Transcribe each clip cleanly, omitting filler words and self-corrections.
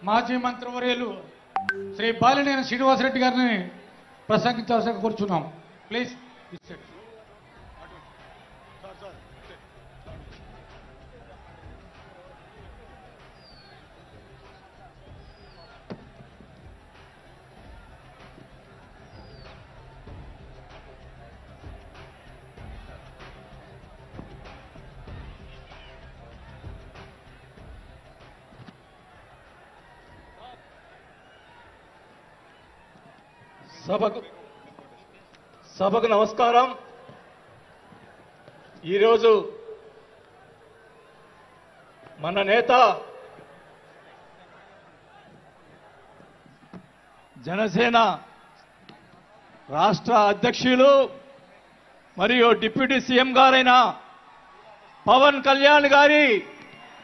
మాజీ మంత్రివర్యులు శ్రీ బాలినేని శ్రీనివాసరెడ్డి గారిని ప్రసంగించాల్సి కోరుచున్నాం. ప్లీజ్. సభకు నమస్కారం. ఈరోజు మన నేత జనసేన రాష్ట్ర అధ్యక్షులు మరియు డిప్యూటీ సీఎం గారైన పవన్ కళ్యాణ్ గారి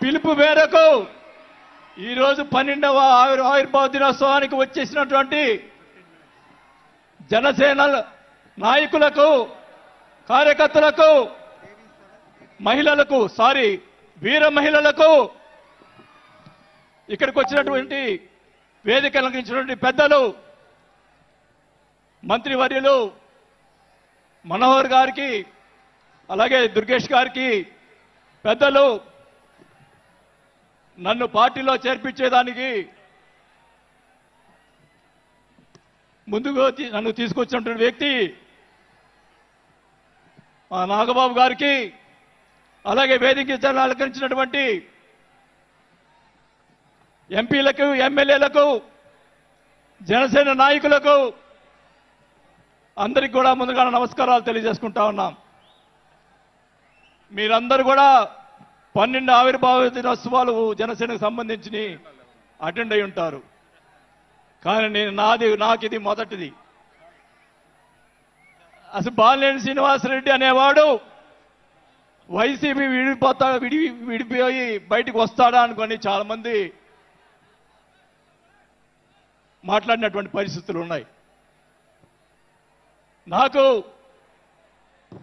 పిలుపు మేరకు ఈరోజు 12వ ఆవిర్భావ దినోత్సవానికి వచ్చేసినటువంటి జనసేన నాయకులకు, కార్యకర్తలకు, మహిళలకు, వీర మహిళలకు, ఇక్కడికి వచ్చినటువంటి వేదిక అలంకరించినటువంటి పెద్దలు, మంత్రివర్యులు మనోహర్ గారికి, అలాగే దుర్గేష్ గారికి, పెద్దలు, నన్ను పార్టీలో చేర్పించేదానికి ముందుగా నన్ను తీసుకొచ్చినటువంటి వ్యక్తి మా నాగబాబు గారికి, అలాగే వేదిక అలంకరించినటువంటి ఎంపీలకు, ఎమ్మెల్యేలకు, జనసేన నాయకులకు అందరికీ కూడా ముందుగా నమస్కారాలు తెలియజేసుకుంటా ఉన్నాం. మీరందరూ కూడా 12 ఆవిర్భావ దినోత్సవాలు జనసేనకు సంబంధించి అటెండ్ అయి ఉంటారు. కానీ నాకు ఇది మొదటిది. అసలు బాలినేని శ్రీనివాసరెడ్డి అనేవాడు వైసీపీ విడిపోయి బయటకు వస్తాడా అనుకొని చాలా మంది మాట్లాడినటువంటి పరిస్థితులు ఉన్నాయి. నాకు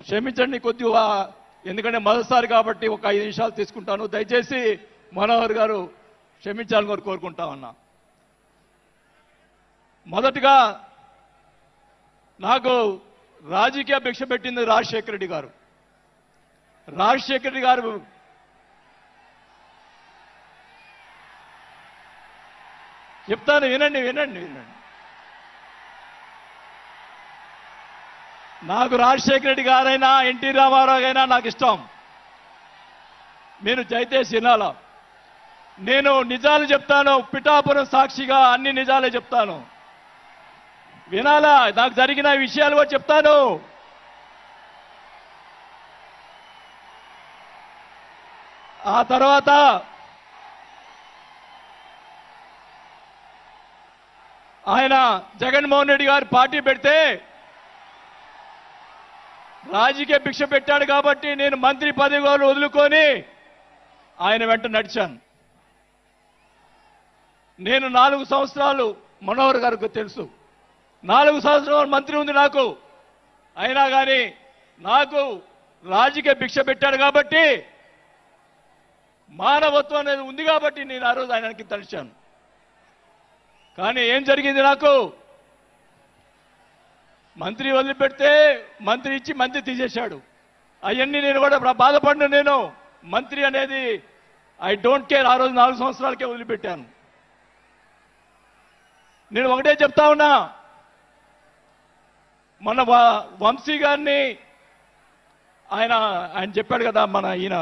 క్షమించండి కొద్దిగా, ఎందుకంటే మొదటిసారి కాబట్టి ఒక 5 నిమిషాలు తీసుకుంటాను. దయచేసి మనోహర్ గారు క్షమించాలని కోరుకుంటా ఉన్నా. మొదటగా నాకు రాజకీయ భిక్ష పెట్టింది రాజశేఖర రెడ్డి గారు. రాజశేఖర రెడ్డి గారు చెప్తాను, వినండి. నాకు రాజశేఖర రెడ్డి గారైనా ఎన్టీ రామారావు అయినా నాకు ఇష్టం. మీరు దయచేసి వినాలా. నేను నిజాలు చెప్తాను, పిఠాపురం సాక్షిగా అన్ని నిజాలే చెప్తాను. వినాలా, నాకు జరిగిన విషయాలు కూడా చెప్తాను. ఆ తర్వాత ఆయన జగన్మోహన్ రెడ్డి గారు పార్టీ పెడితే రాజకీయ భిక్ష పెట్టాడు కాబట్టి నేను మంత్రి పదవి వదులుకొని ఆయన వెంట నడిచాను. నేను 4 సంవత్సరాలు, మనోహర్ గారికి తెలుసు, 4 సంవత్సరాలు మంత్రి ఉంది నాకు. అయినా కానీ నాకు రాజకీయ భిక్ష పెట్టాడు కాబట్టి, మానవత్వం అనేది ఉంది కాబట్టి నేను ఆ రోజు ఆయనకి తలిచాను. కానీ ఏం జరిగింది, నాకు మంత్రి వదిలిపెడితే మంత్రి ఇచ్చి మంత్రి తీసేశాడు. అవన్నీ నేను కూడా బాధపడిన, నేను మంత్రి అనేది ఐ డోంట్ కేర్. ఆ రోజు 4 సంవత్సరాలకే వదిలిపెట్టాను. నేను ఒకటే చెప్తా ఉన్నా, మన వంశీ గారిని ఆయన చెప్పాడు కదా, మన ఈయన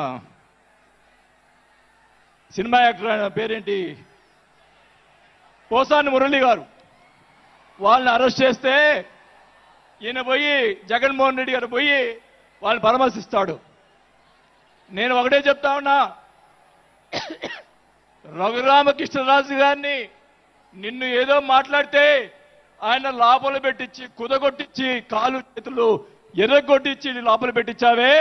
సినిమా యాక్టర్, ఆయన పేరేంటి, పోసాని మురళి గారు, వాళ్ళని అరెస్ట్ చేస్తే ఈయన పోయి జగన్మోహన్ రెడ్డి గారు పోయి వాళ్ళని పరామర్శిస్తాడు. నేను ఒకటే చెప్తా ఉన్నా, రఘురామకృష్ణరాజు గారిని నిన్ను ఏదో మాట్లాడితే ఆయన లోపల పెట్టించి, కుదగొట్టించి, కాలు చేతులు ఎర్రగొట్టించి లోపల పెట్టించావే.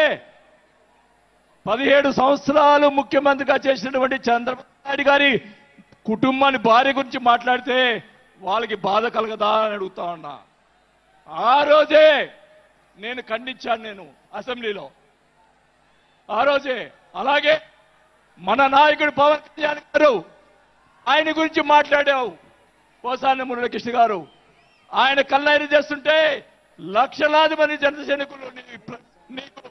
17 సంవత్సరాలు ముఖ్యమంత్రిగా చేసినటువంటి చంద్రబాబు నాయుడు గారి కుటుంబాన్ని, భార్య గురించి మాట్లాడితే వాళ్ళకి బాధ కలగదా అని అడుగుతా ఉన్నా. ఆ రోజే నేను ఖండించాను, నేను అసెంబ్లీలో ఆ రోజే. అలాగే మన నాయకుడు పవన్ కళ్యాణ్ గారు ఆయన గురించి మాట్లాడావు పోసాని మురళీకృష్ణ గారు. ఆయన కళ్ళైన చేస్తుంటే లక్షలాది మంది జన సైనికులు నీకు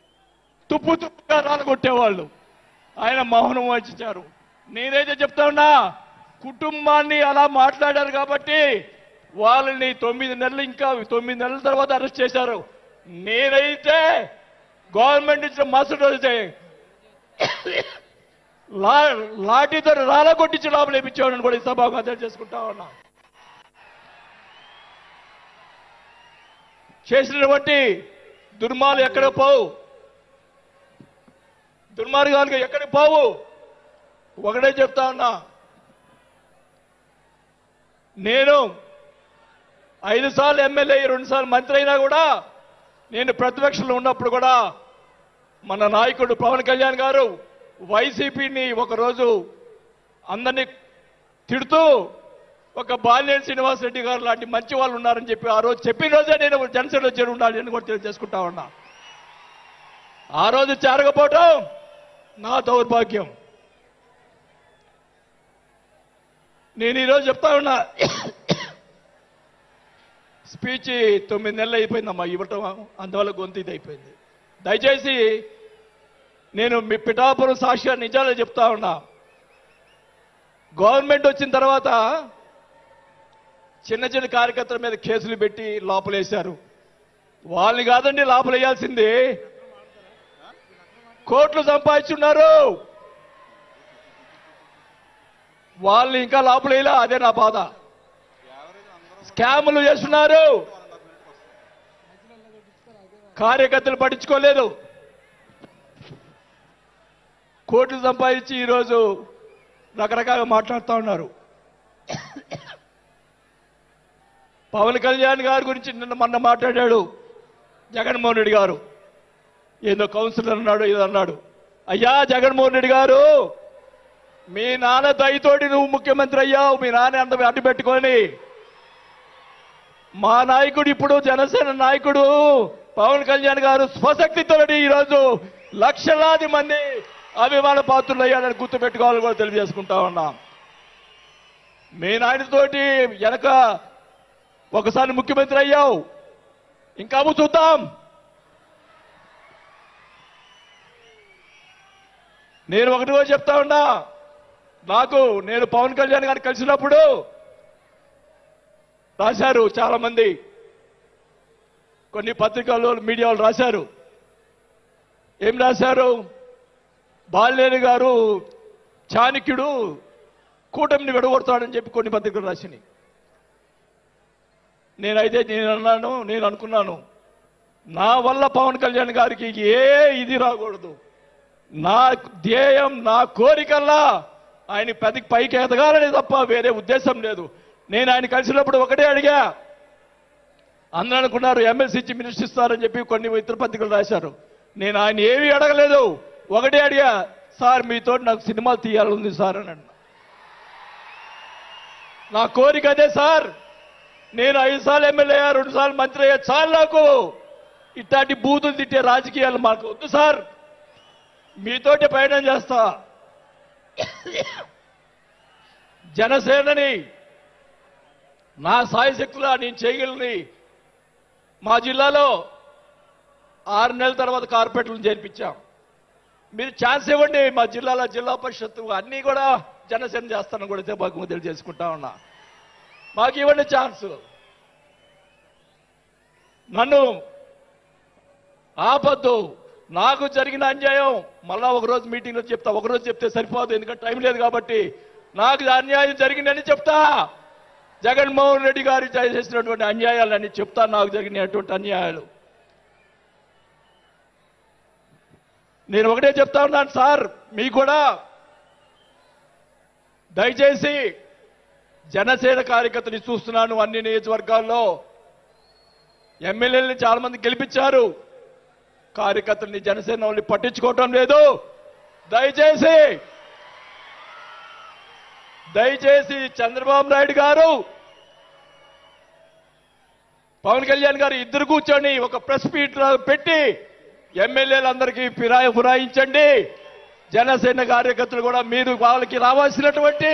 తుప్పు తుప్పుగా రాలగొట్టేవాళ్ళు. ఆయన మౌనం వహించారు. నేనైతే చెప్తా ఉన్నా, కుటుంబాన్ని అలా మాట్లాడారు కాబట్టి వాళ్ళని 9 నెలలు, ఇంకా 9 నెలల తర్వాత అరెస్ట్ చేశారు. నేనైతే గవర్నమెంట్ ఇచ్చిన మరుసటి రోజే లాఠీతో రాలగొట్టించి లోపల వేయించేవాడిని కూడా ఈ సభకు తెలియజేసుకుంటా ఉన్నా. చేసినటువంటి దుర్మార్గాలు ఎక్కడ పోవు, దుర్మార్గాలు ఎక్కడికి పోవు. ఒకటే చెప్తా ఉన్నా, నేను 5 సార్లు ఎమ్మెల్యే 2 సార్లు మంత్రి అయినా కూడా, నేను ప్రతిపక్షంలో ఉన్నప్పుడు కూడా మన నాయకుడు పవన్ కళ్యాణ్ గారు వైసీపీని ఒకరోజు అందరినీ తిడుతూ ఒక బాలినేని శ్రీనివాసరెడ్డి గారు లాంటి మంచి వాళ్ళు ఉన్నారని చెప్పి ఆ రోజు చెప్పిన రోజే నేను జనసేనలో చేరి ఉండాలి అని కూడా తెలియజేసుకుంటా ఉన్నా. ఆ రోజు చేరకపోవటం నా దౌర్భాగ్యం. నేను ఈరోజు చెప్తా ఉన్నా, స్పీచ్ 9 నెలలు అయిపోయిందమ్మా ఇవ్వటం, అందువల్ల గొంతు ఇది అయిపోయింది. దయచేసి నేను మీ పిఠాపురం సాక్షిగా నిజాలే చెప్తా ఉన్నా. గవర్నమెంట్ వచ్చిన తర్వాత చిన్న చిన్న కార్యకర్తల మీద కేసులు పెట్టి లోపలేశారు. వాళ్ళని కాదండి లోపలేయాల్సింది, కోట్లు సంపాదించున్నారు. వాళ్ళని ఇంకా లోపలేలా, అదే నా బాధ. స్కాములు చేస్తున్నారు, కార్యకర్తలు పట్టించుకోలేదు. కోట్లు సంపాదించి ఈరోజు రకరకాలుగా మాట్లాడుతూ ఉన్నారు. పవన్ కళ్యాణ్ గారి గురించి మొన్న మాట్లాడాడు జగన్మోహన్ రెడ్డి గారు. ఏదో కౌన్సిలర్ అన్నాడు, ఏదో అన్నాడు. అయ్యా జగన్మోహన్ రెడ్డి గారు, మీ నాన్న దయతోటి నువ్వు ముఖ్యమంత్రి అయ్యావు. మీ నాన్న అంత అడ్డు పెట్టుకొని, మా నాయకుడు ఇప్పుడు జనసేన నాయకుడు పవన్ కళ్యాణ్ గారు స్వశక్తితో ఈరోజు లక్షలాది మంది అభిమాన పాత్రులు అయ్యాడని గుర్తుపెట్టుకోవాలని కూడా తెలియజేసుకుంటా ఉన్నా. మీ నాయనతోటి వెనక ఒకసారి ముఖ్యమంత్రి అయ్యావు, ఇంకా చూద్దాం. నేను ఒకటి కూడా చెప్తా ఉన్నా, నేను పవన్ కళ్యాణ్ గారిని కలిసినప్పుడు రాశారు చాలా మంది, కొన్ని పత్రికల్లో మీడియాలో రాశారు. ఏం రాశారు? బాలినేని గారు చాణక్యుడు కూటమిని విడగొడతాడని చెప్పి కొన్ని పత్రికలు రాసినాయి. నేను అనుకున్నాను, నా వల్ల పవన్ కళ్యాణ్ గారికి ఏ ఇది రాకూడదు. నా ధ్యేయం, నా కోరికల్లా ఆయన పైకి ఎదగాలని తప్ప వేరే ఉద్దేశం లేదు. నేను ఆయన కలిసినప్పుడు ఒకటే అడిగా, అందరూ అనుకున్నారు ఎమ్మెల్సీ ఇచ్చి మినిస్టర్ ఇస్తారని చెప్పి కొన్ని ఇతర పత్రికలు రాశారు. నేను ఆయన ఏమీ అడగలేదు, ఒకటే అడిగా, సార్ మీతో నాకు సినిమాలు తీయాలని సార్ అని అన్నా. నా కోరిక అదే సార్. నేను 5 సార్లు ఎమ్మెల్యే అయ్యా, 2 సార్లు మంత్రి అయ్యా, చాలు నాకు. ఇట్లాంటి బూతులు తిట్టే రాజకీయాలు మాకు వద్దు సార్, మీతోటి ప్రయాణం చేస్తా. జనసేనని నా సాయశక్తులా నేను చేయగలని మా జిల్లాలో 6 నెలల తర్వాత కార్పొరేట్లను చేర్పించాం. మీరు ఛాన్స్ ఇవ్వండి, మా జిల్లాలో జిల్లా పరిషత్తు అన్నీ కూడా జనసేన చేస్తానని కూడా మాకు తెలియజేసుకుంటా ఉన్నా. మాకు ఇవ్వండి ఛాన్స్. నన్ను ఆపద్దు. నాకు జరిగిన అన్యాయం మళ్ళా ఒకరోజు మీటింగ్లో చెప్తా. ఒకరోజు చెప్తే సరిపోదు, ఎందుకంటే టైం లేదు కాబట్టి. నాకు అన్యాయం జరిగిందని చెప్తా. జగన్మోహన్ రెడ్డి గారు చేసినటువంటి అన్యాయాలని చెప్తా, నాకు జరిగినటువంటి అన్యాయాలు. నేను ఒకటే చెప్తా ఉన్నాను సార్, మీకు కూడా దయచేసి జనసేన కార్యకర్తలు చూస్తున్నాను. అన్ని నియోజకవర్గాల్లో ఎమ్మెల్యేలని చాలా మంది గెలిపించారు, కార్యకర్తల్ని జనసేన వాళ్ళని పట్టించుకోవటం లేదు. దయచేసి చంద్రబాబు నాయుడు గారు, పవన్ కళ్యాణ్ గారు ఇద్దరు కూర్చొని ఒక ప్రెస్ మీట్ పెట్టి ఎమ్మెల్యేలందరికీ ఫిరాయించండి. జనసేన కార్యకర్తలు కూడా మీరు వాళ్ళకి రావాల్సినటువంటి